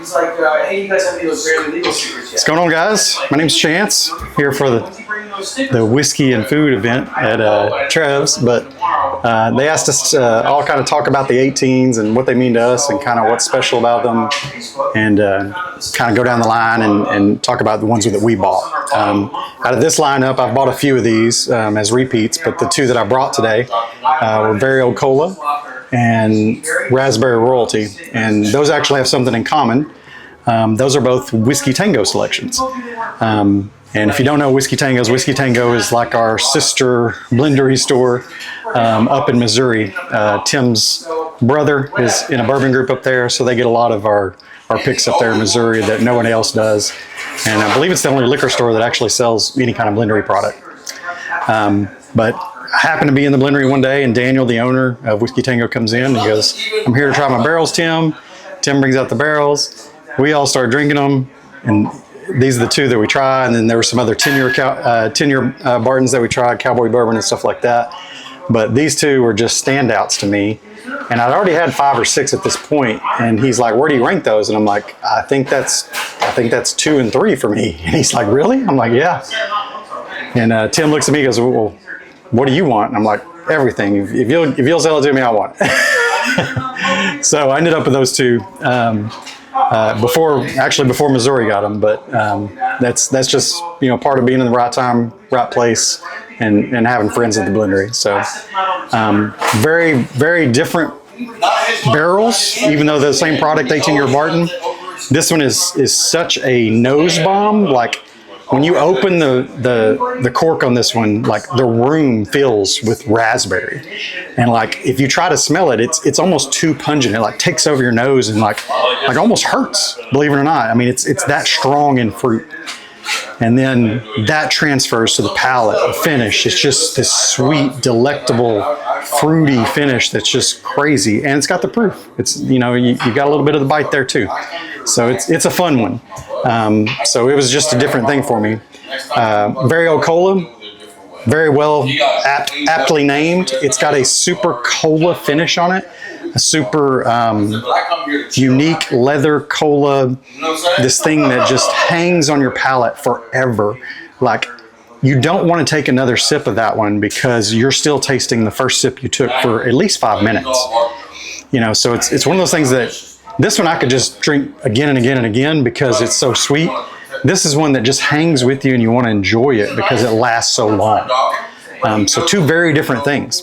He's like, hey, you guys have any of those barely legal secrets yet? What's going on, guys? My name's Chance, here for the whiskey and food event at Trev's, but they asked us to all kind of talk about the 18s and what they mean to us and kind of what's special about them, and kind of go down the line and talk about the ones that we bought. Out of this lineup, I've bought a few of these as repeats, but the two that I brought today were Very Old Cola and Raspberry Royalty, and those actually have something in common. Those are both Whiskey Tango selections. And if you don't know Whiskey Tango is like our sister blendery store up in Missouri. Tim's brother is in a bourbon group up there, so they get a lot of our picks up there in Missouri that no one else does. And I believe it's the only liquor store that actually sells any kind of blendery product. But I happened to be in the blendery one day, and Daniel, the owner of Whiskey Tango, comes in and he goes, "I'm here to try my barrels, Tim." Tim brings out the barrels. We all start drinking them, and these are the two that we try, and then there were some other 10-year Bartons that we tried, Cowboy Bourbon and stuff like that. But these two were just standouts to me, and I'd already had 5 or 6 at this point. And he's like, "Where do you rank those?" And I'm like, I think that's 2 and 3 for me." And he's like, "Really?" I'm like, "Yeah." And Tim looks at me and goes, "Well, what do you want?" And I'm like, "Everything. If you'll sell it to me, I want it." So I ended up with those two. Before Missouri got them, but that's just part of being in the right time, right place, and having friends at the blendery. So very, very different barrels, even though they're the same product, 18-year Barton. This one is such a nose bomb. Like when you open the cork on this one, like the room fills with raspberry, and like if you try to smell it, it's almost too pungent. It like takes over your nose and like almost hurts, believe it or not. I mean, it's that strong in fruit, and then that transfers to the palate. The finish, it's just this sweet, delectable, fruity finish that's just crazy, and it's got the proof. It's you got a little bit of the bite there too, so it's a fun one. So it was just a different thing for me. Very Old Cola, very well aptly named. It's got a super cola finish on it, a super unique leather cola, this thing that just hangs on your palate forever. Like you don't want to take another sip of that one because you're still tasting the first sip you took for at least 5 minutes. So it's one of those things that this one I could just drink again and again and again because it's so sweet. This is one that just hangs with you and you want to enjoy it because it lasts so long. So two very different things.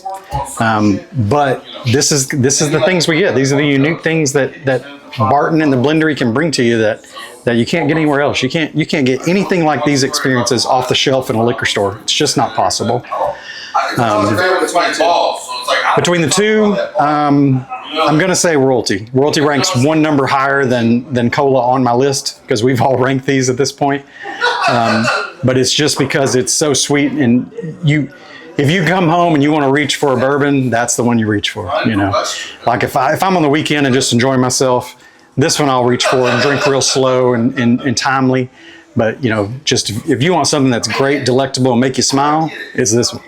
But this is the things we get. These are the unique things that Barton and the blendery can bring to you that you can't get anywhere else. You can't get anything like these experiences off the shelf in a liquor store. It's just not possible. Between the two, I'm going to say Royalty. Royalty ranks 1 number higher than Cola on my list because we've all ranked these at this point. But it's just because it's so sweet, and if you come home and you want to reach for a bourbon, that's the one you reach for. Like if I'm on the weekend and just enjoying myself, this one I'll reach for and drink real slow and timely. But just if you want something that's great, delectable, and make you smile, it's this one.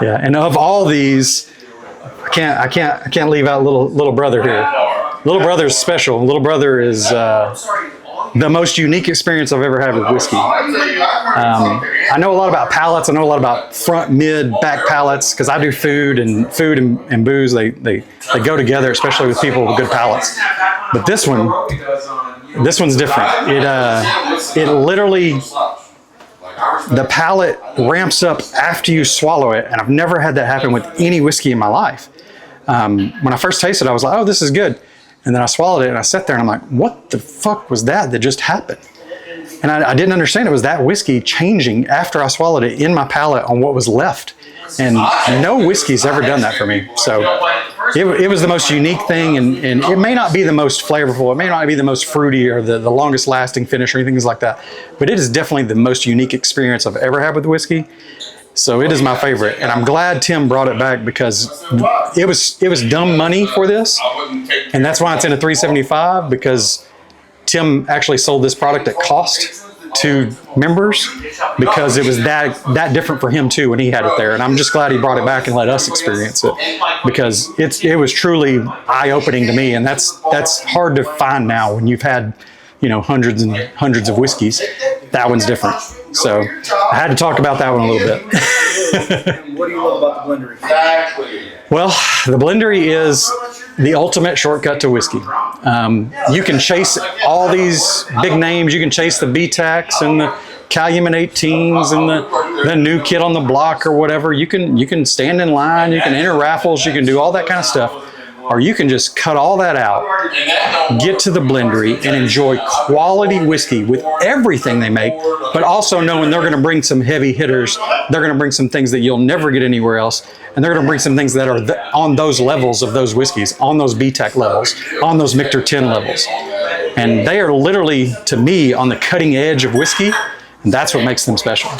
Yeah, and of all these, I can't leave out little brother here. Little brother is special. Little brother is the most unique experience I've ever had with whiskey. I know a lot about palates. I know a lot about front, mid, back palates because I do food and booze. They go together, especially with people with good palates. But this one's different. It literally, the palate ramps up after you swallow it, and I've never had that happen with any whiskey in my life. When I first tasted it, I was like, "Oh, this is good." And then I swallowed it and I sat there and I'm like, "What the fuck was that just happened?" And I didn't understand it was that whiskey changing after I swallowed it in my palate on what was left. And no whiskey's ever done that for me. So it was the most unique thing, and it may not be the most flavorful, it may not be the most fruity or the longest lasting finish or anything like that, but it is definitely the most unique experience I've ever had with whiskey. So it is my favorite, and I'm glad Tim brought it back because it was dumb money for this, and that's why it's in a $375, because Tim actually sold this product at cost to members because it was that different for him too when he had it there. And I'm just glad he brought it back and let us experience it, because it was truly eye-opening to me. And that's hard to find now when you've had, you know, hundreds and hundreds of whiskeys. That one's different. So I had to talk about that one a little bit. What do you love about the blendery? Well, the blendery is the ultimate shortcut to whiskey. You can chase all these big names. You can chase the BTACs and the Calumet 18s and the new kid on the block or whatever. You can stand in line. You can enter raffles. You can do all that kind of stuff. Or you can just cut all that out, get to the blendery, and enjoy quality whiskey with everything they make, but also knowing they're going to bring some heavy hitters. They're going to bring some things that you'll never get anywhere else, and they're going to bring some things that are on those levels of those whiskeys, on those BTAC levels, on those Michter 10 levels. And they are literally, to me, on the cutting edge of whiskey, and that's what makes them special.